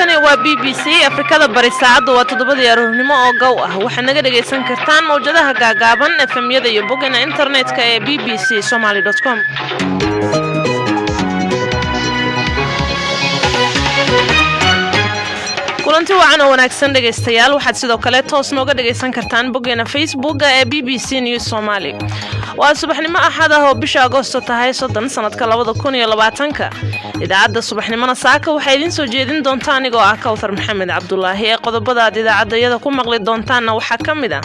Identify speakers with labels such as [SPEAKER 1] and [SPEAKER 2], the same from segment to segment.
[SPEAKER 1] halkani waa BBC Afrikada Bari saacadu waa 7 aroornimo oo gow ah waxa naga dhageysan kartaan mowjadaha gaagaaban FM-yada iyo bogana internetka ee bbcsomali.com kulanti wacan oo wanaagsan dhageystayaal waxaad sidoo kale toos nooga dhageysan kartaan boggeena Facebook ee BBC News Somali. waa subaxnimo axad ah oo bisha Agoosto tahay 30 sanadka 2020 idaacadda subaxnimona saaka waxay idin soo jeedin doontaa anigoo ah Kawthar Maxamed Cabdullaahi ee qodobada idaacadayada ku maqli doontaana waxaa ka mid ah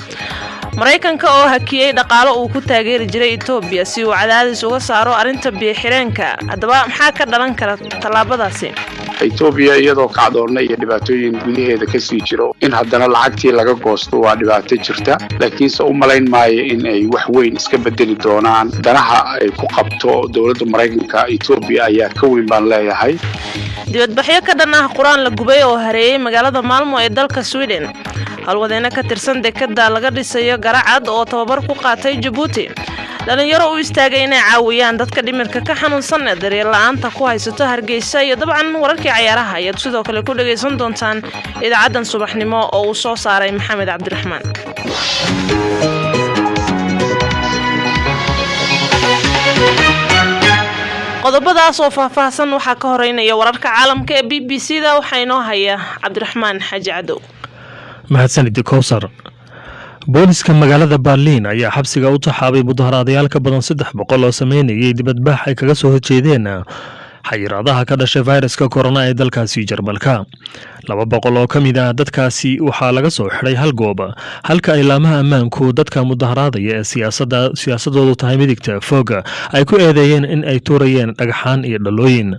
[SPEAKER 1] Mareykanka oo hakiyay dhaqaale uu ku taageeri jiray Itoobiya si uu cadaadis uga saaro arinta biyo-xireenka haddaba maxaa ka dhalan kara talaabadaasi
[SPEAKER 2] Itoobiya iyadoo ka doornay dhibaatooyin gudaheeda ka sii jiro in haddana lacagtii laga goosto waa dhibaato jirta laakiin se u malayn maayo in ay wax weyn iska bedeli doonaan danaha ay ku qabto dawladda Mareykanka Itoobiya ayaa ka weyn baan leeyahay
[SPEAKER 1] dibadbaxyo ka dhan ah Quraan la gubay oo hareeyay magaalada Malmo ee dalka Sweden halwadeena ka tirsan dekada laga dhisayo Garacad oo tababar ku qaatay Djibouti dhalinyaro u istaagay inay caawiyaan dadka dhimirka ka xanuunsan ee daryeel la'aanta ku haysato Hargeysa iyo dabcan wararkii ciyaaraha ayaad sidoo kale ku dhageysan doontaan idaacadan subaxnimo oo uu soo saaray Maxamed Cabdiraxmaan qodobadaas oo faahfaahsan waxa ka horeynaya wararka caalamka ee BBC-da waxa inoo haya Cabdiraxmaan Xaaji Cadow
[SPEAKER 3] mahadsanid Kawthar booliska magaalada Berlin ayaa xabsiga u taxaabay mudaharaadayaal ka badan 300 oo sameynayay dibadbax ay kaga soo horjeedeen xayiraadaha ka dhashay fayraska corona ee dalkaasi Jarmalka 200 oo kamid ah dadkaasi waxaa laga soo xiray hal goob halka ay laamaha ammaanku dadka mudaharaadaya ee siyaasadoodu tahay midigta fog ay ku eedeeyeen in ay tuurayeen dhagxaan iyo dhalooyin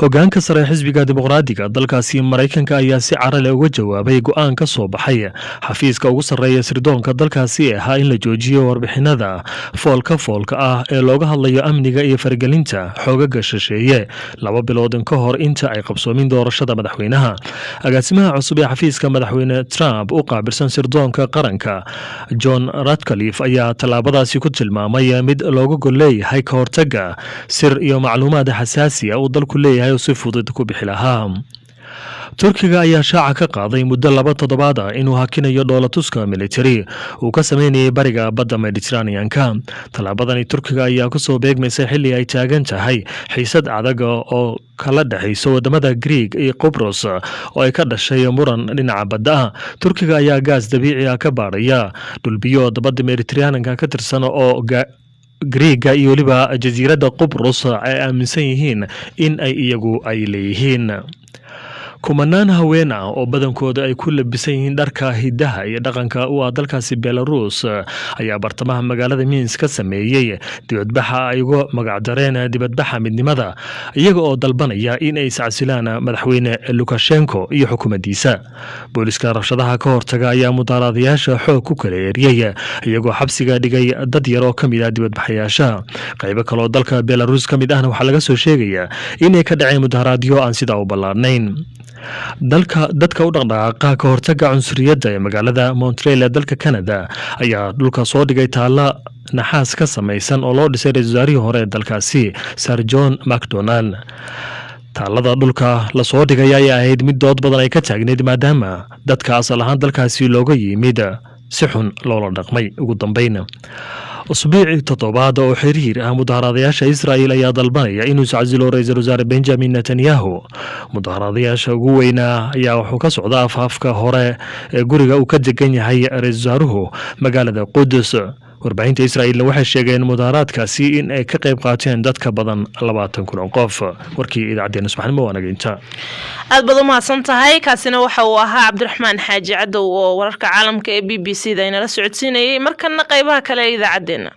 [SPEAKER 3] hogaanka sare xisbiga dimuqraadiga dalkaasi Mareykanka ayaa si carale uga jawaabay go'aan ka soo baxay xafiiska ugu sareeya sirdoonka dalkaasi ee in la joojiyo warbixinada foolka ah ee looga hadlayo amniga iyo fargelinta xoogaga shisheeye 2 bilood ka hor inta ay qabsoomin doorashada madaxweynaha agaasimaha cusub ee xafiiska madaxweyne Trump u qaabilsan sirdoonka qaranka John Ratcliffe ayaa talaabadaasi ku tilmaamay mid looga gol leeyahay ka hortaga sir iyo macluumaad xasaasi ah oo dalku leeyahay si fudud ku bixi lahaa Turkiga ayaa shaaca ka qaaday muddo 2 toddobaad ah inuu hakinayo dhoolatuska military uu ka sameeyay bariga badda Mediterranean-ka talaabadani Turkiga ayaa ku soo beegmaysa xilli ay taagan tahay xiisad adag oo kala dhaxayso wadamada Greek iyo Cyprus oo ay ka dhashay muran dhinaca badda Turkiga ayaa gaas dabiici ah ka baaraya dhulbiyo badda Mediterranean-ka ka tirsan oo Greega iyo waliba jasiiradda Cyprus ay aaminsan yihiin in ay iyagu ay leeyihiin kumanaan haween ah oo badankooda ay ku labisan yihiin dharka hidaha iyo dhaqanka u ah dalkaasi Belarus ayaa bartamaha magaalada Minsk ka sameeyay dibadbaxa ay uga magacdareen dibadbaxa midnimada iyaga oo dalbanaya in ay iscasilaan madaxweyne Lukashenko iyo xukuumaddiisa booliska rabshadaha ka hortaga ayaa mudaharaadayaasha xoog ku kala eeriyay iyagoo xabsiga dhigay dad yar oo kamid ah dibadbaxayaasha qaybo kale oo dalka Belarus kamid ahna waxaa laga soo sheegaya inay ka dhaceen mudaharaadyo aan sida u ballaarnayn dadka u dhaqdhaqaaqa ka hortaga cunsuriyadda ee magaalada Montreal ee dalka Canada ayaa dhulka soo dhigay taala naxaas ka samaysan oo loo dhisay ra'iisul wasaarihii hore ee dalkaasi Sir John Macdonald taalada dhulka la soo dhigay ayaa ahayd mid dood badan ay ka taagneed maadaama dadka asal ahaan dalkaasi looga yimid si xun loola dhaqmay ugu dambeyn usbuucii toddobaad oo xiriir ah mudaharaadayaasha Israa'iil ayaa dalbanaya inuu iscasilo ra'iisul wasaare Benjamin Netanyahu mudaharaadayaasha ugu weynaa ayaa wuxuu ka socdaa afafka hore ee guriga uu ka degan yahay ra'iisul wasaaruhu magaalada Qudus warbaahinta Israa'iil waxay sheegeen mudaharaadkaasi in ay ka qayb qaateen dad ka badan 20,000 qof warkii idaacadda subaxnimo wanaagta
[SPEAKER 1] aad baad u mahadsan tahay kaasina waxa uu ahaa Cabdiraxmaan Xaaji Cadow oo wararka caalamka ee BBC-da inala socodsiinayay markana qaybaha kale ee idaacadeena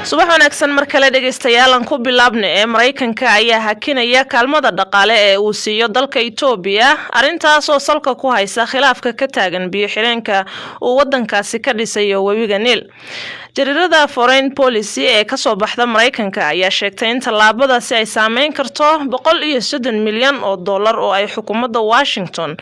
[SPEAKER 1] subax wanaagsan mar kale dhageystayaal aan ku bilaabnay ee Mareykanka ayaa hakinaya kaalmada dhaqaale ee uu siiyo dalka Itoobiya arintaas oo salka ku haysa khilaafka ka taagan biyo-xireenka uu wadankaasi ka dhisayo webiga Niil jariirada Foreign Policy ee ka soo baxda Mareykanka ayaa sheegtay in talaabadaasi ay saameyn karto 130 milyan oo dollar oo ay xukuumadda Washington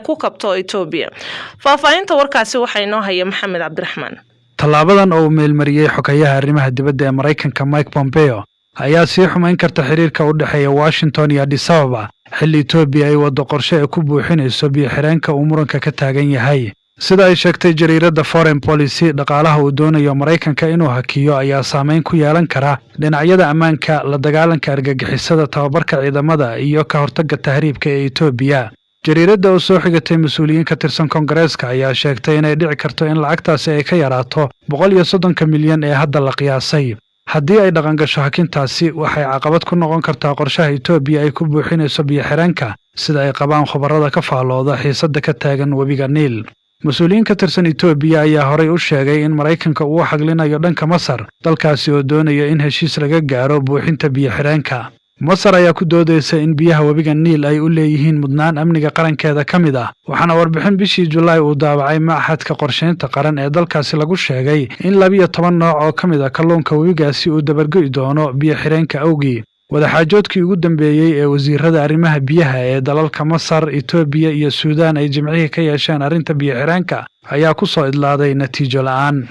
[SPEAKER 1] ku kabto Itoobiya faahfaahinta warkaasi waxa inoo haya Maxamed Cabdiraxmaan
[SPEAKER 4] Talaabadan oo meelmariyay xogayaha arrimaha dibadda ee Mareykanka Mike Pompeo ayaa sii xumayn karta xiriirka u dhexeeya Washington iyo Addis Ababa xilli Itoobiya ay wado qorshe ay ku buuxinayso biyo-xireenka uu muranka ka taagan yahay. Sida ay sheegtay jariiradda Foreign Policy, dhaqaalaha uu doonayo Maraykanka inuu hakiyo ayaa saameyn ku yeelan kara dhinacyada ammaanka, la dagaalanka argagixisada, tababarka ciidamada iyo ka hortagga tahriibka ee Itoobiya. jariiradda oo soo xigatay mas'uuliyiin ka tirsan Koongareeska ayaa sheegtay inay dhici karto in lacagtaasi ay ka yaraato 130 milyan ee hadda la qiyaasay. haddii ay dhaqan gasho hakintaasi waxay caqabad ku noqon kartaa qorshaha Itoobiya ay ku buuxinayso biyo-xireenka sida ay qabaan khubarada ka faallooda xiisadda ka taagan webiga Niil. mas-uuliyiin ka tirsan Itoobiya ayaa horay u sheegay in Maraykanka uu xaglinayo dhanka Masar, dalkaasi oo doonaya in heshiis laga gaaro buuxinta biyo-xireenka. Masar ayaa ku doodaysa in biyaha webiga Niil ay u leeyihiin mudnaan amniga qarankeeda ka mid ah, waxaana warbixin bishii Julaay uu daabacay Machadka Qorsheynta Qaran ee dalkaasi lagu sheegay in 12 nooc oo ka mid ah kalluunka webigaasi uu dabargo'i doono biyo-xireenka awgii. wadaxaajoodkii ugu dambeeyey ee wasiirada arrimaha biyaha ee dalalka Masar, Itoobiya iyo Suudaan ay jimcihii ka yeesheen arrinta biyo-xireenka ayaa ku soo idlaaday natiijo la'aan.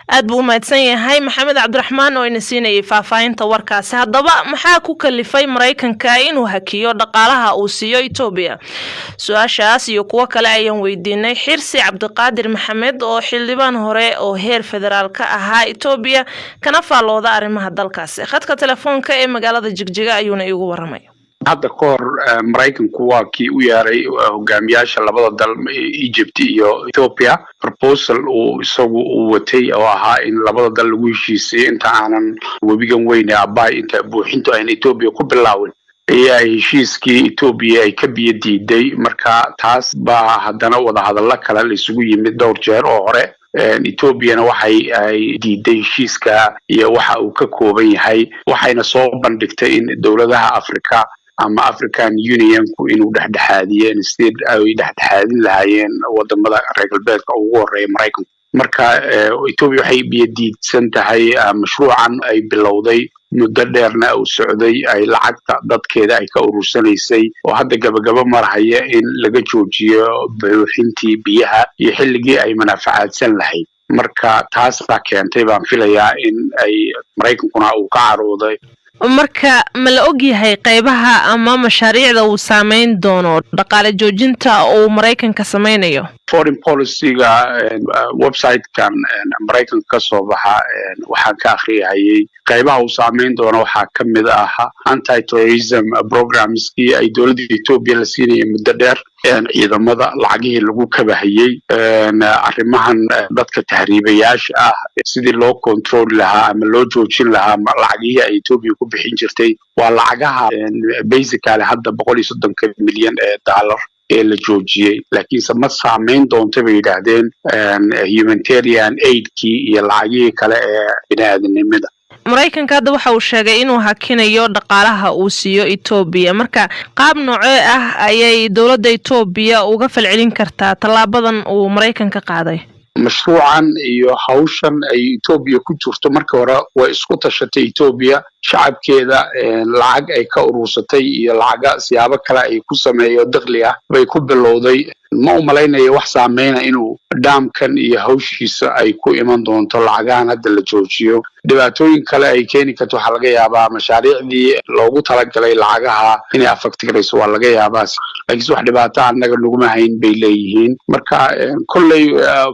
[SPEAKER 1] aad buu mahadsan yahay Maxamed Cabdiraxmaan oo ina siinayay faahfaahinta warkaasi. haddaba maxaa ku kalifay Maraykanka inuu hakiyo dhaqaalaha uu siiyo Itoobiya? su-aashaas iyo kuwo kale ayaan weydiinay Xirsi Cabdiqaadir Maxamed oo xildhibaan hore oo heer federaal ka ahaa Itoobiya kana faallooda arrimaha dalkaasi. khadka telefoonka ee magaalada Jigjiga ayuuna igu waramay.
[SPEAKER 2] hadda ka hor Maraykanku waa kii u yaaray hogaamiyaasha labada dal Egypt iyo Ethiopia proposal uu isagu u watay oo ahaa in labada dal lagu heshiisiyo inta aanan webigan weyn ee Abaay inta buuxintu ay Ethiopia ku bilaawin ayaa heshiiskii Ethiopia ay ka biyo diiday. marka taas baa haddana wada hadallo kale la isugu yimid dhowr jeer oo hore. Ethiopia waxay ay diiday heshiiska iyo waxa uu ka kooban yahay, waxayna soo bandhigtay in dawladaha Afrika ama African Unionku inuu dhexdhexaadiyeen instead ay dhexdhexaadin lahaayeen wadamada reer galbeedka ugu horeeya Maraykanka. marka Ethiopia waxay biyo diidsan tahay mashruucan ay bilowday muddo dheerna uu socday, ay lacagta dadkeeda ay ka urursanaysay oo hadda gabagaba marhaya in laga joojiyo buuxintii biyaha iyo xilligii ay manaafacaadsan lahayd. marka taas baa keentay baan filayaa in ay Maraykankuna uu ka carooday.
[SPEAKER 1] marka ma la og yahay qaybaha ama mashaariicda uu saameyn doono dhaqaale joojinta uu Maraykanka sameynayo?
[SPEAKER 2] Foreign Policy-ga website-kan Maraykanka ka soo baxa waxaan ka akhriyay qaybaha uu saameyn doono waxaa ka mid ah anti-terrorism programs-kii ay dowladda Ethiopia la siinayay muddo dheer, ciidamada lacagihii lagu kabahayay, arrimahan dadka tahriibayaasha ah sidii loo control lahaa ama loo joojin lahaa lacagihii ay Ethiopia ku bixin jirtay. waa lacagaha basically hadda 130 milyan ee dollar ee la joojiyay, laakiinse ma saameyn doonto bay yidhaahdeen humanitarian aid-kii iyo lacagihii kale ee bini'aadanimada.
[SPEAKER 1] Maraykanka hadda waxa uu sheegay inuu hakinayo dhaqaalaha uu siiyo Itoobiya. marka qaab noocee ah ayay dawladda Itoobiya uga falcelin kartaa talaabadan uu Maraykanka qaaday?
[SPEAKER 2] mashruucan iyo hawshan ay Ethiopia ku jirto markii hore way isku tashatay Ethiopia shacabkeeda lacag ay ka urursatay iyo lacaga siyaabo kale ay ku sameeyo dakhli ah bay ku bilowday. ma u malaynayo wax saameeyna inuu dhaamkan iyo hawshiisa ay ku iman doonto lacagahan hadda la joojiyo. dhibaatooyin kale ay keeni karto waxaa laga yaabaa mashaariicdii loogu talagalay lacagaha inay affect garayso waa laga yaabaa, laakiin wax dhibaato annaga naguma hayn bay leeyihiin. marka kolley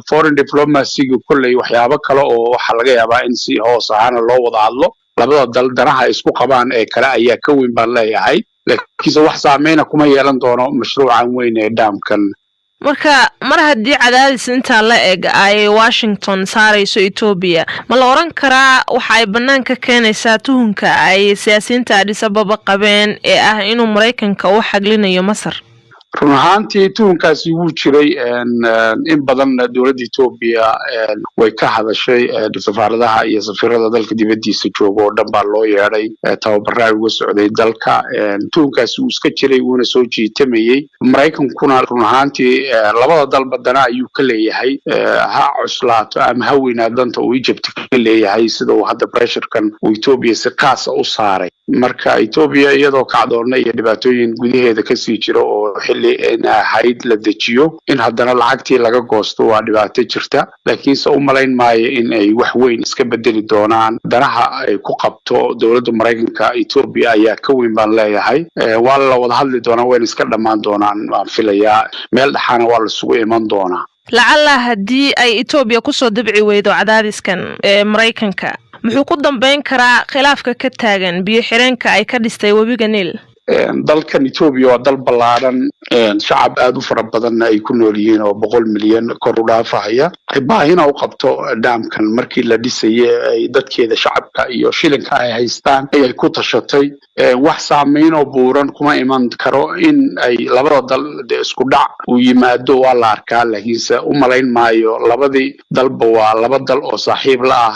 [SPEAKER 2] foreign diplomacy-ga kolley waxyaabo kale oo waxaa laga yaabaa in si hoos ahaana loo wada hadlo. labada dal danaha isku qabaan ee kale ayaa ka weyn baan leeyahay, laakiinse wax saameyna kuma yeelan doono mashruucan weyn ee dhaamkan.
[SPEAKER 1] marka mar haddii cadaadis intaa la eg ay Washington saarayso Ethiopia, ma la oran karaa waxa ay banaanka keenaysaa tuhunka ay siyaasiyiinta Addis Ababa qabeen ee ah inuu Maraykanka u xaglinayo Masar?
[SPEAKER 2] run ahaantii tuhunkaasi wuu jiray in badan dowladda Ethiopia way ka hadashay safaaradaha iyo safiirada dalka dibadiisa jooga oo dhan baa loo yeedhay tababarra uga socday dalka. tuhunkaasi uu iska jiray wuuna soo jiitamayay. Maraykankuna run ahaantii labada dalba dana ayuu ka leeyahay, ha cuslaato ama ha weynaadanta uu Egypt ka leeyahay sida uu hadda pressurekan uu Ethiopia si qaas u saaray. marka Ethiopia iyadoo kacdoonna iyo dhibaatooyin gudaheeda ka sii jiro oo iyadoo xilli ahayd la dejiyo in haddana lacagtii laga goosto waa dhibaato jirta, laakiinse u malayn maayo in ay wax weyn iska bedeli doonaan. danaha ay ku qabto dowladda Mareykanka Ethiopia ayaa ka weyn baan leeyahay. waa la wada hadli doonaa, wayna iska dhammaan doonaan waan filayaa. meel dhaxana waa la isugu iman doonaa.
[SPEAKER 1] lacalla haddii ay Ethiopia kusoo dabci weydo cadaadiskan Mareykanka, muxuu ku dambeyn karaa khilaafka ka taagan biyo xireenka ay ka dhistay webiga Niil?
[SPEAKER 2] dalkan Ethiopia waa dal ballaaran, shacab aad u fara badan ay ku nool yihiin oo 100 milyan kor u dhaafaya. baahina u qabto daamkan markii la dhisayay ay dadkeeda shacabka iyo shilinka ay haystaan ay ku tashatay. wax saameyn oo buuran kuma iman karo in ay labada dal isku dhac u yimaado waa la arkaa, laakiinse u malayn maayo. labadii dalba waa laba dal oo saaxiib la ah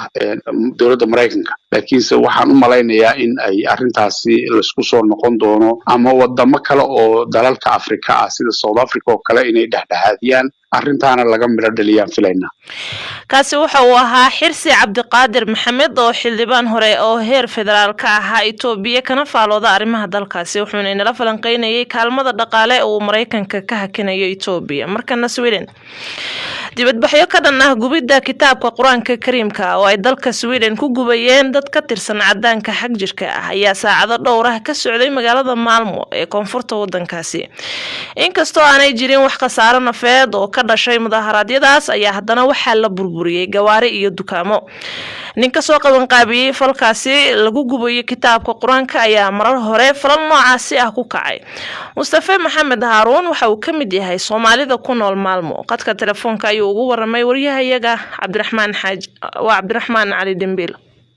[SPEAKER 2] dowladda Mareykanka, laakiinse waxaan u malaynayaa in ay arrintaasi la isku soo noqon doono ama wadamo kale oo dalalka Afrika ah sida South Africa oo kale inay dhexdhexaadiyaan arrintaana laga midho dhaliyaan filayna.
[SPEAKER 1] kaasi waxa uu ahaa Xirsi Cabdiqaadir Maxamed oo xildhibaan hore oo heer federaal ka ahaa Ethiopia kana faalooda arrimaha dalkaasi, wuxuuna inala falanqeynayay kaalmada dhaqaale oo Mareykanka ka hakinayo Ethiopia. markana Sweden, dibadbaxyo ka dhan ah gubidda kitaabka Quraanka Kariimka oo ay dalka Sweden ku gubayeen dad ka tirsan cadaanka xag jirka ah ayaa saacado dhowr ah ka socday magaalada Malmo ee koonfurta wadankaasi. inkastoo aanay jirin wax khasaaro nafeed oo ka dhashay mudaharaadyadaas, ayaa haddana waxaa la burburiyay gawaari iyo dukaamo. ninka soo qaban qaabiyay falkaasi lagu gubayo kitaabka Quraanka ayaa marar hore falal noocaasi ah ku kacay. Mustafa Maxamed Haruun waxa uu ka mid yahay Soomaalida ku nool Malmo. qadka telefoonka ayuu ugu waramay wariyahayaga Cabdiraxmaan Cali Dembiil.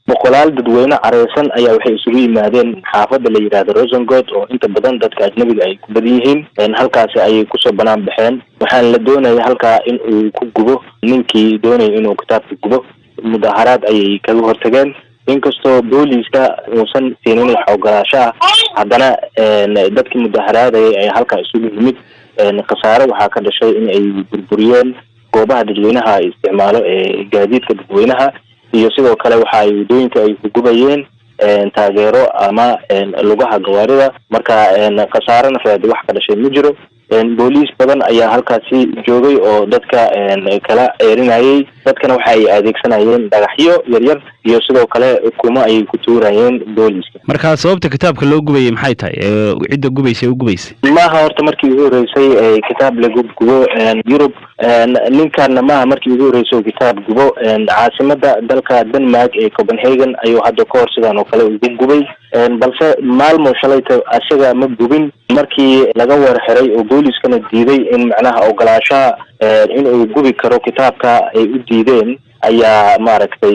[SPEAKER 5] boqolaal dadweyne careysan ayaa waxay isugu yimaadeen xaafadda la yiraahdo Rosengård oo inta badan dadka ajnabiga ay ku badan yihiin. halkaasi ayay kusoo banaan baxeen. waxaan la doonayay halkaa in uu ku gubo ninkii doonayay inuu kitaabka gubo. mudaharaad ayay kaga hortageen, inkastoo booliiska uusan siinin xogolaasho ah. haddana dadkii mudaharaadayay ay halkaa isugu yimid. khasaare waxaa ka dhashay in ay burburiyeen goobaha dadweynaha ay isticmaalo ee gaadiidka dadweynaha, iyo sidoo kale waxa ay wadooyinka ay ku gubayeen taageero ama lugaha gawaarida. marka khasaare nafeed wax ka dhashay ma jiro. booliis badan ayaa halkaasi joogay oo dadka kala ceerinayay. dadkana waxa ay adeegsanayeen dhagaxyo yaryar iyo sidoo kale ukumo ay ku tuurayeen booliiska.
[SPEAKER 6] marka sababta kitaabka loo gubayay maxay tahay? cidda gubaysay u gubaysay
[SPEAKER 5] maaha horta markii ugu horeysay kitaab lagu gubo Yurub. ninkan maaha markii ugu horeysay kitaab gubo. caasimada dalka Denmark ee Copenhagen ayuu hadda ka hor sidaan oo kale ugu gubay. balse Malmo shalayta asaga ma gubin. markii laga warxiray oo booliiskana diiday in macnaha ogolaashaha in uu gubi karo kitaabka ay u diideen, ayaa maaragtay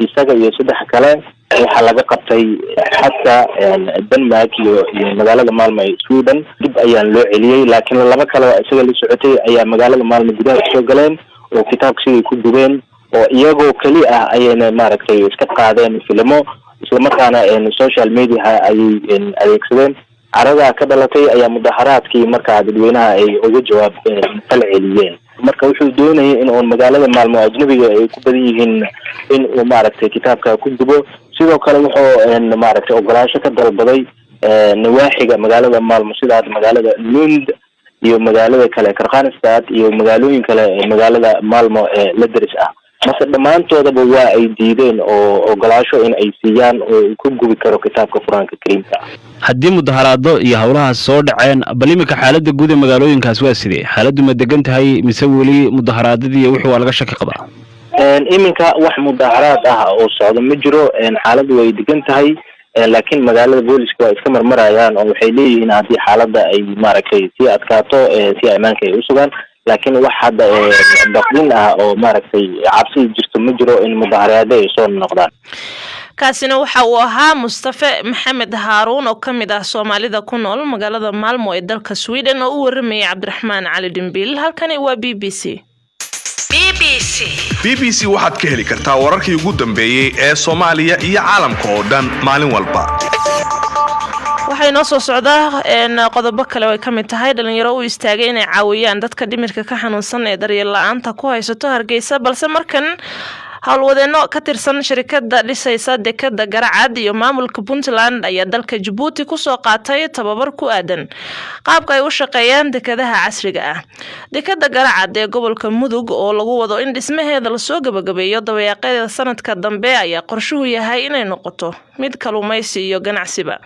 [SPEAKER 5] isaga iyo saddex kale waxaa laga qabtay xadka Denmark iyo magaalada Malmo ee Sweden. dib ayaan loo celiyay, laakiin laba kale oo isaga la socotay ayaa magaalada Malmo gudaha soo galeen oo kitaabka sidii ku gubeen, oo iyagoo kali ah ayayna maaragtay iska qaadeen filmo, isla markaana social media ayay adeegsadeen. carada ka dhalatay ayaa mudaharaadkii markaa dadweynaha ay uga jawaab celiyeen. marka wuxuu doonayay in uu magaalada Malmo ajnabiga ay ku badan yihiin in uu maaragtay kitaabka ku gubo. sidoo kale wuxuu maaragtay ogolaasho ka dalbaday nawaaxiga magaalada Malmo sida magaalada Lund iyo magaalada kale Kristianstad iyo magaalooyin kale magaalada Malmo ee la daris ah. marka dhammaantoodaba waa ay diideen oo ogolaasho in ay siiyaan oo ku gubi karo kitaabka Quraanka Kariimka.
[SPEAKER 6] haddii mudaharaado iyo howlahaas soo dhaceen, bal imika xaaladda guud ee magaalooyinkaas waa sidee? xaaladdu ma degan tahay mise weli mudaharaadadii wixii waa laga shaki qabaa?
[SPEAKER 5] iminka wax mudaharaad ah oo socdo ma jiro. xaaladdu way degan tahay, laakiin magaalada booliiska waa iska marmarayaan oo waxay leeyihiin haddii xaaladda ay maaragtay sii adkaato si ammaanka ay u sugaan. laakiin wax hadda baqdin ah oo maaragtay cabsi jirto ma jiro in mudaharaado ay soo noqdaan.
[SPEAKER 1] kaasina waxa uu ahaa Mustafa Maxamed Haruun oo kamid ah Soomaalida ku nool magaalada Malmo ee dalka Sweden oo u waramayay Cabdiraxmaan Cali Dembiil. halkani waa BBC.
[SPEAKER 7] BBC waxaad ka heli kartaa wararkii ugu dambeeyay ee Soomaaliya iyo caalamka oo dhan maalin walba.
[SPEAKER 1] waxay noo soo socdaa qodobo kale oo ay kamid tahay dhalinyaro u istaagay inay caawiyaan dadka dhimirka ka xanuunsan ee daryeel la'aanta ku haysato Hargeysa. balse markan howlwadeeno ka tirsan shirkadda dhisaysa dekada Garacad iyo maamulka Puntland ayaa dalka Djibouti ku soo qaatay tababar ku aadan qaabka ay u shaqeeyaan dekadaha casriga ah. Dekada Garacad ee gobolka Mudug oo lagu wado in dhismaheeda la soo gabagabeeyo dabayaaqada sanadka dambe ayaa qorshuhu yahay inay noqoto mid kalluumaysi iyo ganacsiba.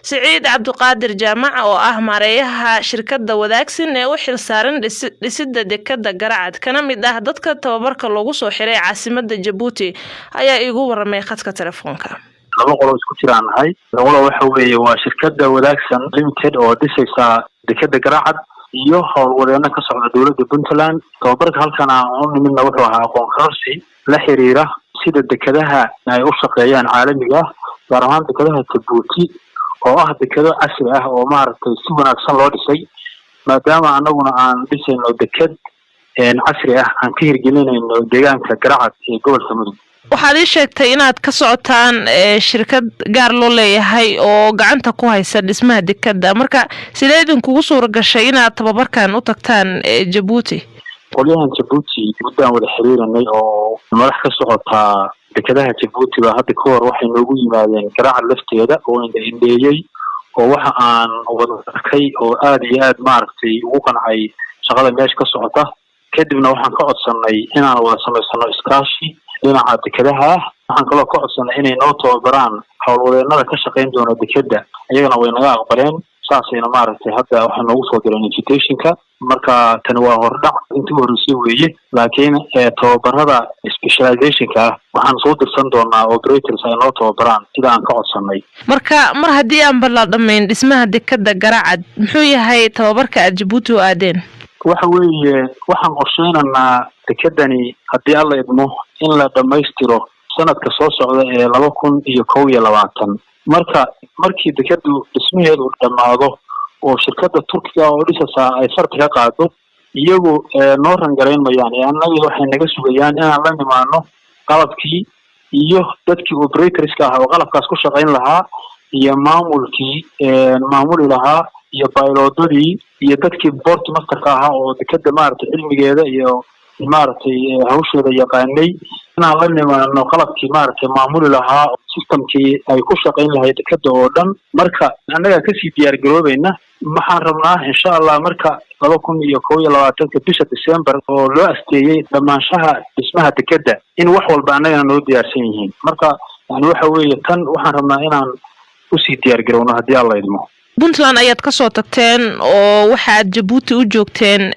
[SPEAKER 1] Siciid Cabduqaadir Jaamac oo ah maareeyaha shirkadda Wadaagsin ee u xilsaaran dhisidda dekada Garacad kana mid ah dadka tababarka loogu soo xiray caasimadda Djibouti ayaa igu waramay khadka telefoonka.
[SPEAKER 8] laba qolo isku jiraanahay qolo waxa weeye waa shirkadda Wadaagsan Limited oo dhisaysa dekada Garacad iyo howlwadeeno ka socda dowladda Puntland. tababarka halkan aan nimidna wuxuu ahaa aqoon kororsi la xiriira sida dekadaha ay u shaqeeyaan caalamiga gaar ahaan dekadaha Djibouti oo ah dekado casri ah oo maaragtay si wanaagsan loo dhisay maadaama anaguna aan dhisayno dekad casri ah aan ka hirgelinayno deegaanka Garacad ee gobolka Mudug.
[SPEAKER 1] waxaad ii sheegtay inaad ka socotaan shirkad gaar loo leeyahay oo gacanta ku haysa dhismaha dekada marka sidee idinkugu suura gashay inaad tababarkan u tagtaan Djibouti?
[SPEAKER 8] qolyahan Djibouti guddaan wada xiriiranay oo madax ka socota dekadaha Djibouti ba hadda ka hor waxay noogu yimaadeen Garacad lafteeda oo indheeyay oo waxa aan wada arkay oo aad iyo aad maaragtay ugu qancay shaqada meesha ka socota. kadibna waxaan ka codsanay inaan wada samaysano iskaashi dhinaca dekadaha. waxaan kaloo ka codsanay inay noo tababaraan howlwadeenada ka shaqayn doona dekada iyagana way naga aqbaleen saasayna maaragtay hadda waxaa noogu soo direen invitationka. marka tani waa hordhac intii horeysay weeye laakiin tababarada specializationka waxaan soo dirsan doonaa operators ay noo tababaraan sida aan ka codsanay.
[SPEAKER 1] marka mar haddii aan balla dhamayn dhismaha dekada Garacad muxuu yahay tababarka aad Djibouti u aadeen?
[SPEAKER 8] waxa weeye waxaan qorsheynaynaa dekadani haddii alla idmo in la dhammaystiro sanadka soo socda ee 2021. markii dekadu dhismaheedu dhammaado oo shirkadda Turkiga oo dhisaysa ay farta ka qaado iyagu noo rangarayn mayaan annaga waxay naga sugayaan inaan la nimaano qalabkii iyo dadkii operatorska ah oo qalabkaas ku shaqayn lahaa iyo maamulkii maamuli lahaa iyo pilotadii iyo dadkii board masterka ahaa oo dekada maaragtay cilmigeeda iyo maaragtay hawsheeda yaqaanay inaan la nimaano qalabkii maaragtay maamuli lahaa systemkii ay ku shaqayn lahayd dekada oo dhan. marka annaga kasii diyaar garoobayna waxaan rabnaa insha Allah marka 2021 bisha December oo loo asteeyay dhamaanshaha dhismaha dekada in wax walba annaga noo diyaarsan yihiin. marka yani waxa weeye tan waxaan rabnaa inaan usii diyaar garowno haddii alla idmo.
[SPEAKER 1] Puntland ayaad ka soo tagteen oo waxaad Djibouti u joogteen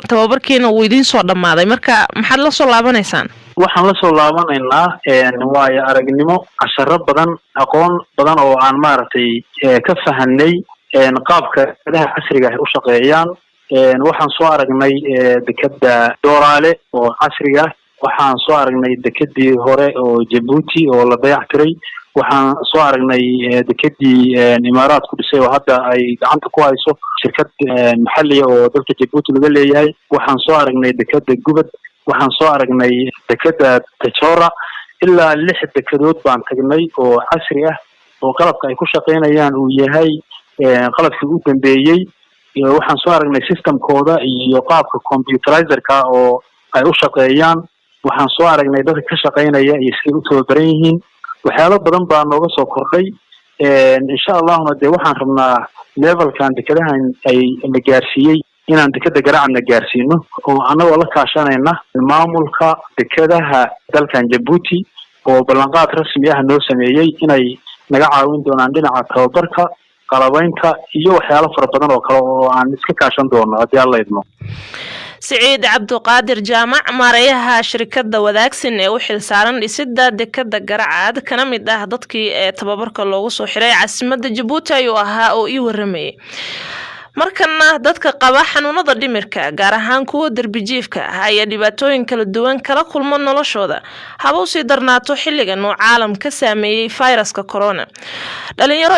[SPEAKER 1] tababarkiina uu idin soo dhamaaday marka maxaad la soo laabanaysaan?
[SPEAKER 8] waxaan la soo laabanaynaa waayo aragnimo casharo badan aqoon badan oo aan maaragtay ka fahanay qaabka dekadaha casriga ah u shaqeeyaan. waxaan soo aragnay dekada Doorale oo casriga ah. waxaan soo aragnay dekadii hore oo Djibouti oo la dayactiray. waxaan soo aragnay dekadii Imaaraadku dhisay oo hadda ay gacanta ku hayso shirkad maxalli oo dalka Djibouti laga leeyahay. waxaan soo aragnay dekada Gubad. waxaan soo aragnay dekada Tachora. ilaa 6 dekadood baan tagnay oo casri ah oo qalabka ay ku shaqeynayaan uu yahay qalabkii u dambeeyay. waxaan soo aragnay systemkooda iyo qaabka computerizerka oo ay u shaqeeyaan. waxaan soo aragnay dadka ka shaqeynaya iyo sida u tababaran yihiin. waxyaalo badan baa nooga soo kordhay. insha Allahna de waxaan rabnaa levelkan dekadahan ay la gaarsiiyay inaan dekada Garacadna gaarsiino oo anagoo la kaashanayna maamulka dekadaha dalkan Djibouti oo ballanqaad rasmi ah noo sameeyay inay naga caawin doonaan dhinaca tababarka qalabaynta iyo waxyaalo fara badan oo kale oo aan iska kaashan doono haddii alla idmo.
[SPEAKER 1] Siciid Cabduqaadir Jaamac maareeyaha shirkadda Wadaagsin ee u xilsaaran dhisidda dekada Garacad kana mid ah dadkii tababarka loogu soo xiray caasimadda Djibouti ayuu ahaa oo ii waramayay. markana dadka qaba xanuunada dhimirka gaar ahaan kuwa darbijiifka ah ayaa dhibaatooyin kala duwan kala kulma noloshooda haba u sii darnaato xilligan uu caalam ka saameeyay fayraska corona. dhalinyaro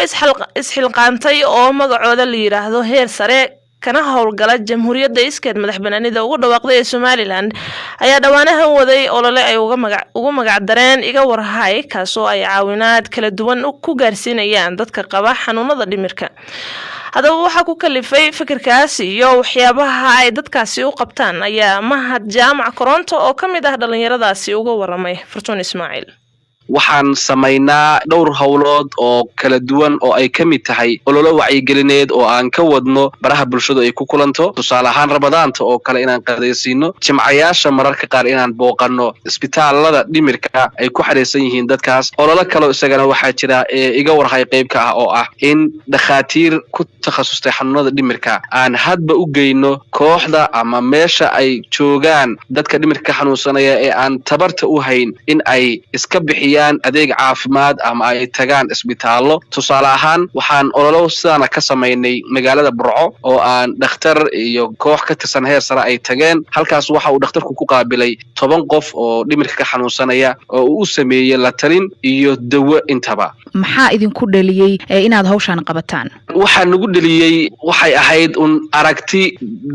[SPEAKER 1] isxilqaantay oo magacooda la yiraahdo heer sare kana howlgala jamhuuriyadda iskeed madaxbanaanida ugu dhawaaqday ee Somaliland ayaa dhawaanahan waday olole ay ugu magac dareen iga warhay kaasoo ay caawinaad kala duwan ku gaarsiinayaan dadka qaba xanuunada dhimirka. haddaba waxaa ku kalifay fikirkaas iyo waxyaabaha ay dadkaasi u qabtaan ayaa Mahad Jaamac Koronto oo ka mid ah dhalinyaradaasi uga waramay Fartuun Ismaaciil.
[SPEAKER 9] waxaan samaynaa dhowr hawlood oo kala duwan oo ay ka mid tahay ololo wacyigelineed oo aan ka wadno baraha bulshadu ay ku kulanto. tusaale ahaan Ramadaanta oo kale inaan qadaysiino, jimcayaasha mararka qaar inaan booqano isbitaalada dhimirka ay ku xareysan yihiin dadkaas. ololo kale isagana waxaa jira iga warhay qayb ka ah oo ah in dhakhaatiir ku takhasustay xanuunada dhimirka aan hadba u geyno kooxda ama meesha ay joogaan dadka dhimirka xanuunsanaya ee aan tabarta u hayn in ay iska bixiyaan adeeg caafimaad ama ay tagaan isbitaallo. tusaale ahaan waxaan ololo sidana ka samaynay magaalada Burco oo aan dhakhtar iyo koox ka tirsan heer sare ay tageen. halkaas waxa uu dhakhtarku ku qaabilay 10 qof oo dhimirka ka xanuunsanaya oo uu sameeyay la talin iyo dawo intaba.
[SPEAKER 10] maxaa idinku dhaliyay inaad hawshan qabataan?
[SPEAKER 9] waxaa nagu dhaliyay waxay ahayd aragti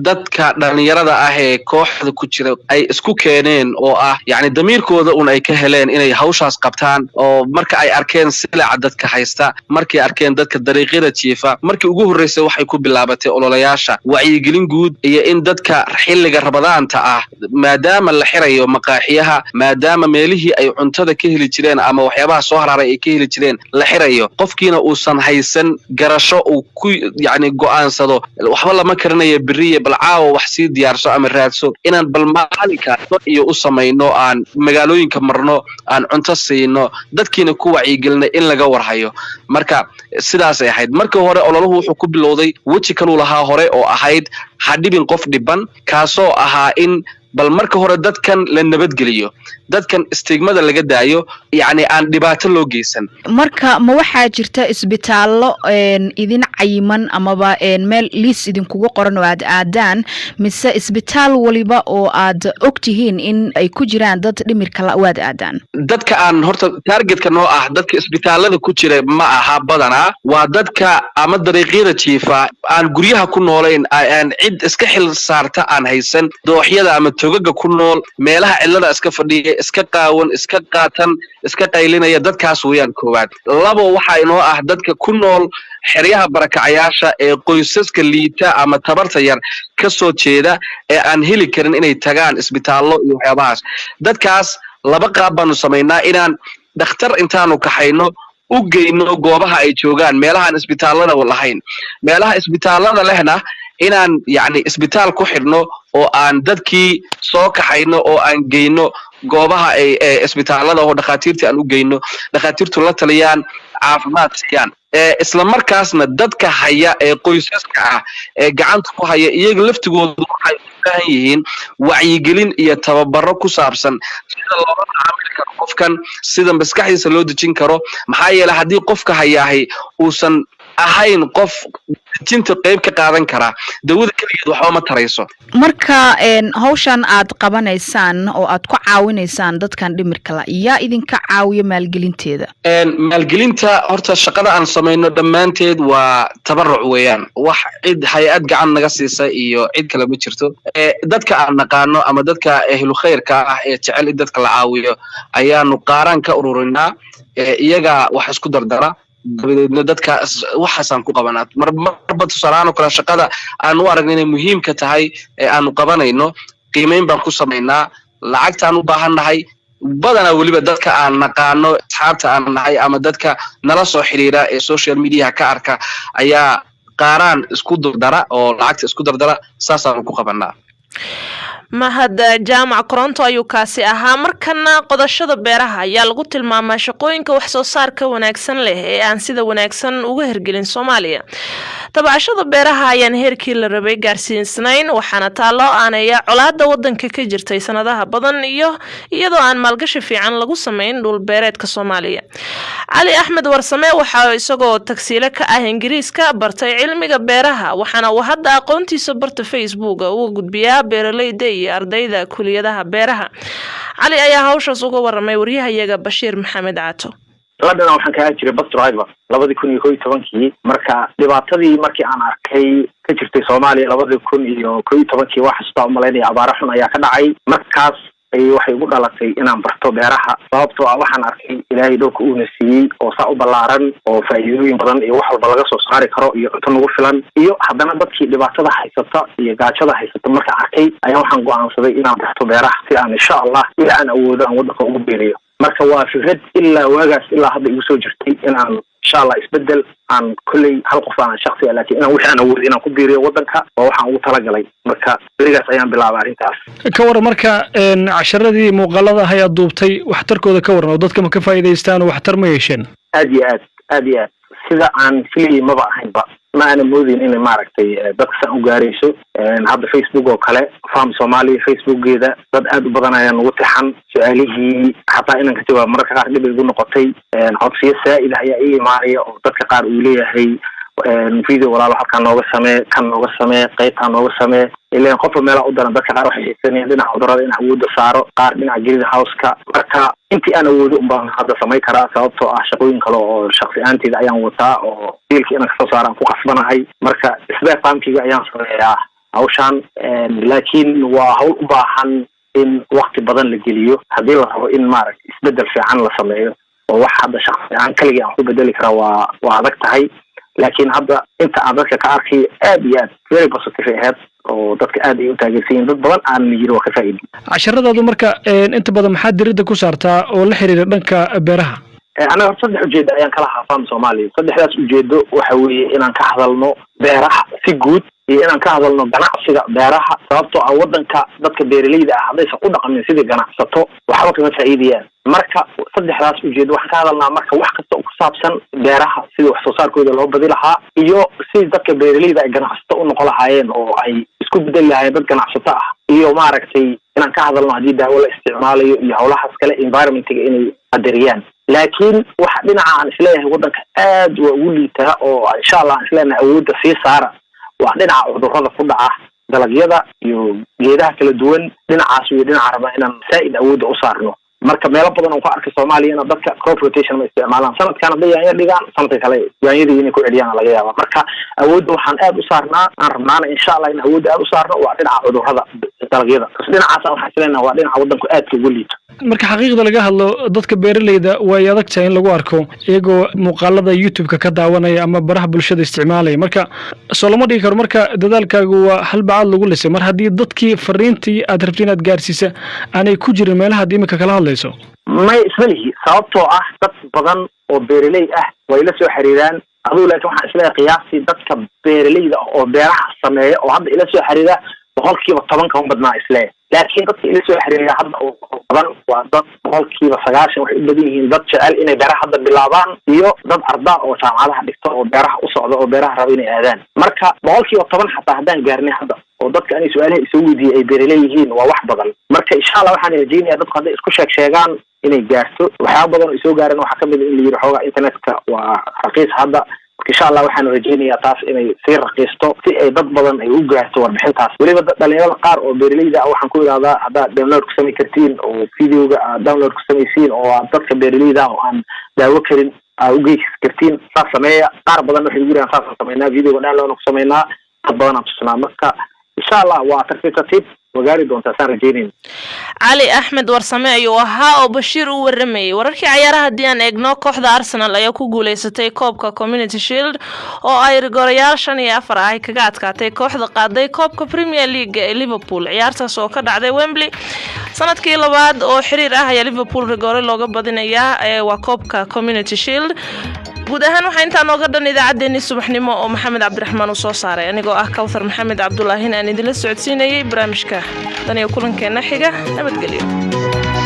[SPEAKER 9] dadka dhalinyarada ah ee kooxda ku jira ay isku keeneen oo ah yani damiirkooda ay ka heleen inay hawshaas qabtaan oo marka ay arkeen silaca dadka haysta, markii arkeen dadka dariiqyada jiifa, markii ugu horeysay waxay ku bilaabatay ololayaasha wacyigelin guud iyo in dadka xilliga Ramadaanta ah maadaama la xirayo maqaaxiyaha, maadaama meelihii ay cuntada ka heli jireen ama waxyaabaha soo haraaray ay ka heli jireen la xirayo, qofkiina uusan haysan garasho uu ku yani go'aansado waxba lama karinayo biriye bal caawa wax sii diyaarso ama raadso inaan bal maalinka iyo u sameeyno aan magaalooyinka marno aan cunto siino dadkiina ku wacyigelina in laga warhayo. marka sidaas ay ahayd. markii hore ololuhu wuxuu ku bilowday waji kale lahaa hore oo ahayd hadhibin qof dhiban kaasoo ahaa in bal marka hore dadkan la nabadgeliyo, dadkan istigmada laga daayo, yani aan dhibaato loo geysan.
[SPEAKER 10] marka ma waxaa jirta isbitaallo idin cayiman amaba meel liis idinkugu qoran oo aad aadaan, mise isbitaal waliba oo aad ogtihiin in ay ku jiraan dad dhimirka la waad aadaan?
[SPEAKER 9] dadka aan horta targetka noo ah dadka isbitaalada ku jira ma aha badanaa, waa dadka ama dariiqyada jiifa aan guryaha ku noolayn, aan cid iska xil saarta aan haysan, dooxyada ama togaga ku nool, meelaha cilada iska fadhiya, iska qaawan, iska qaatan, iska qaylinaya, dadkaas weeyaan koowaad. labo waxa inoo ah dadka ku nool xeryaha barakacayaasha ee qoysaska liita ama tabarta yar ka soo jeeda ee aan heli karin inay tagaan isbitaallo iyo waxyaabahaas. dadkaas laba qaab baanu samaynaa, inaan dhakhtar intaanu kaxayno u geyno goobaha ay joogaan, meelahaan isbitaallada lahayn. meelaha isbitaallada lehna inaan yani isbitaal ku xidhno oo aan dadkii soo kaxayno oo aan geyno goobaha ay isbitaallada oo dhakhaatiirta aan u geyno, dhakhaatiirtu la taliyaan, caafimaad siiyaan. isla markaasna dadka haya ee qoysaska ah ee gacanta ku haya iyaga laftigoodu waxay u baahan yihiin wacyigelin iyo tababaro ku saabsan sida loola tacaamuli karo qofkan, sida maskaxdiisa loo dejin karo. maxaa yeelay haddii qofka hayaahay uusan ahayn qof dejinta qayb ka qaadan kara, dawada kaligeed waxba ma tarayso.
[SPEAKER 10] marka hawshan aad qabanaysaan oo aad ku caawinaysaan dadkan dhimirka la yaa idinka caawiyo maalgelinteeda?
[SPEAKER 9] maalgelinta horta shaqada aan samayno dhammaanteed waa tabaruc weeyaan, wax cid hay-ad gacan naga siisa iyo cid kale ma jirto. dadka aan naqaano ama dadka ehlu khayrka ah ee jecel in dadka la caawiyo ayaanu qaaraan ka ururinaa, iyaga wax isku dardara, dabadeedna dadka waxaasaan ku qabanaa. marba tusaalahaan oo kale shaqada aan u aragna inay muhiimka tahay ee aanu qabanayno qiimeyn baan ku samaynaa, lacagtaan u baahannahay badanaa weliba dadka aan naqaano, asxaabta aan nahay ama dadka nala soo xiriira ee social media ka arka ayaa qaaraan isku dardara oo lacagta isku dardara, saasaanu ku qabanaa.
[SPEAKER 1] Mahad Jaamac Koronto ayuu kaasi ahaa. markana qodashada beeraha ayaa lagu tilmaamaa shaqooyinka wax soo saarka wanaagsan leh ee aan sida wanaagsan uga hirgelin Soomaaliya. tabashada beeraha ayaan heerkii la rabay gaarsiisnayn, waxaana taalo aanaya colaadda wadanka ka jirtay sanadaha badan iyadoo aan maalgashi fiican lagu sameyn dhul beereedka Soomaaliya. Cali Axmed Warsame waxa isagoo tagsiile ka ah Ingiriiska bartay cilmiga beeraha, waxaana uu hadda aqoontiisa barta Facebook uga gudbiyaa beeraleyda iyo ardayda kuliyadaha beeraha. Cali ayaa hawshaas uga waramay wariyahayaga Bashiir Maxamed Caato.
[SPEAKER 5] London waxaan ka jiray bus driver 2011 marka dhibaatadii markii aan arkay ka jirtay Soomaaliya 2011 wax xasuusta umaleynaya abaar xun ayaa ka dhacay markaas waxay ugu dhalatay inaan barto beeraha sababtoo ah waxaan arkay Ilaahay dhulka uu nasiiyay oo saa u ballaaran oo faa'iidooyin badan iyo wax walba laga soo saari karo iyo cunto nagu filan iyo haddana dadkii dhibaatada haysata iyo gaajada haysata marka arkay ayaa waxaan go'aansaday inaan barto beeraha si aan insha Allah ilaa aan awoodo aan waddanka ugu beeriyo marka waa fikrad ilaa waagaas ilaa hadda igu soo jirtay inaan insha Allah isbedel aan kulli hal qof aan shakhsi ah laakiin inaan wixii aan awoodo inaan ku beeriyo waddanka oo waxaan ugu talagalay marka berigaas ayaan bilaabay arrintaas
[SPEAKER 4] ka war marka casharadii muuqaalada ayaa duubtay waxtarkooda ka waran oo dadka ma ka faa'iideystaan oo waxtar ma yeesheen
[SPEAKER 5] aad iyo aad sida aan filayay maba ahaynba ma ana moodin in maaragtay dadka san u gaarayso hadda Facebook oo kale Farm Soomaaliya Facebookgeeda dad aad u badan ayaan ugu tixan su'aalihii xataa inaan ka jawaab marka qaar dib igu noqotay codsiyo saa'id ayaa ii imaanaya oo dadka qaar uu leeyahay video walaalo halkaan nooga samee qaybtaan nooga samee ileen qofka meelaha u daran dadka qaar waxay xiisanayaan dhinaca cudurrada in awoodda saaro qaar dhinaca greenhouse-ka marka intii aan awoodo unbaan hadda samayn karaa sababtoo ah shaqooyin kale oo shakhsi ahaanteyda ayaan wataa oo diilka inaan kasoo saaraan ku qasbanahay marka spare farmkiga ayaan sameeyaa hawshaan laakiin waa hawl u baahan in waqti badan la geliyo haddii la rabo in maaragtay isbedel fiican la sameeyo oo wax hadda shakhsi ahaan kaligii aan ku bedeli karaa waa adag tahay laakiin hadda inta aan dadka ka arkay aad iyo aad very positive ahead oo dadka aad ay u taageersan dad badan aan la yiri waa ka faa'iido
[SPEAKER 4] casharadaadu marka inta badan maxaa diridda ku saartaa oo la xiriira dhanka beeraha
[SPEAKER 5] anaga saddex ujeedo ayaan kala haafaan Soomaaliya saddexdaas ujeedo waxa weeye inaan ka hadalno beeraha si guud iyo inaan ka hadalno ganacsiga beeraha sababtoo ah waddanka dadka beeraleyda ah hadaysan ku dhaqmin sidii ganacsato waxba kama faa'iidayaan marka saddexdaas ujeedo waxaan ka hadalnaa marka wax kasta oo ku saabsan beeraha sidii wax soo saarkooda loo badi lahaa iyo sidii dadka beeraleyda ay ganacsato u noqon lahaayeen oo ay isku bedeli lahaayeen dad ganacsato ah iyo maaragtay inaan ka hadalno haddii daawo la isticmaalayo iyo howlahaas kale environmentiga inay qadariyaan laakiin waxa dhinaca aan isleeyahay waddanka aad waa ugu liitaa oo insha Allah aan isleeyahay awoodda sii saara waa dhinaca cudurrada ku dhaca dalagyada iyo geedaha kala duwan dhinacaas iyo dhinaca rabaa inaan saa'id awoodda u saarno marka meelo badan oo ku arkay Soomaaliya dadka crop rotation ma isticmaalaan sanadkan hadday yaanyo dhigaan sanadka kale yaanyadii inay ku celiyaan laga yaabaa marka awoodda waxaan aad u saarnaa aan rabnaana insha Allah in awoodda aad u saarno waa dhinaca cudurrada dalagyada dhinacaas waxaan isleeyahay waa dhinaca waddanku aad ugu liito
[SPEAKER 4] marka xaqiiqda laga hadlo dadka beeraleyda way adag tahay in lagu arko iyagoo muuqaalada YouTube-ka ka daawanaya ama baraha bulshada isticmaalaya marka soo lama dhigi karo marka dadaalkaagu waa hal bacaad lagu lisay mar haddii dadkii fariintii aad rabtay inaad gaarsiisa aanay ku jirin meelaha imika kala hadlayso
[SPEAKER 5] may ismalihi sababtoo ah dad badan oo beeraley ah way la soo xiriiraan aduu laakiin waxaan isleeyahay qiyaastii dadka beeraleyda oo beeraha sameeya oo hadda ila soo xiriira 10% ka badnaa isleeyahay laakiin dadka ila soo xiriira hadda oo badan waa dad 90% waxay u badan yihiin dad jecel inay beeraha hadda bilaabaan iyo dad ardaa oo jaamacadaha dhigta oo beeraha u socda oo beeraha raba inay aadaan marka 10% xataa haddaan gaarnay hadda oo dadka inay su'aalaha isoo weydiiyay ay beeraley yihiin waa wax badan marka insha Allah waxaan rajaynayaa dadku hadday isku sheegaan inay gaarto waxyaabo badan oo isoo gaareen waxaa kamid ah in la yiri xoogaa internetka waa raqiis hadda insha Allah waxaan rajaynayaa taas inay sii raqiisto si ay dad badan ay u gaarto warbixintaas waliba dhalinyarada qaar oo beeraleyda ah waxaan ku yiraahdaa hadda download ku sameey kartiin oo videoga download ku sameeysiin oo dadka beeraleyda ah oo aan daawo karin u geeysi kartiin saas sameeya qaar badan waxay yiraahdaan saas sameeynaa videoga download ku sameeynaa dad badan aan tusnaa marka insha Allah waa tartiib wagaari doonta saan rajeynayna
[SPEAKER 1] cali axmed warsame ayuu ahaa oo Bashiir u waramayay wararkii ciyaaraha hadii aan eegno kooxda Arsenal ayaa ku guuleysatay koobka Community Shield oo ay rigoorayaal 5-4 ay kaga adkaatay kooxda qaaday koobka Premier League ee Liverpool ciyaartaas oo ka dhacday Wembley sanadkii labaad oo xiriir ah ayaa Liverpool rigoore looga badinayaa waa koobka Community Shield guud ahaan waxaa intaa nooga dhan idaacadeennii subaxnimo oo Maxamed Cabdiraxmaan uu soo saaray anigoo ah Kawthar Maxamed Cabdullaahi aan idinla socodsiinayay barnaamijka tan iyo kulankeena xiga nabadgelyo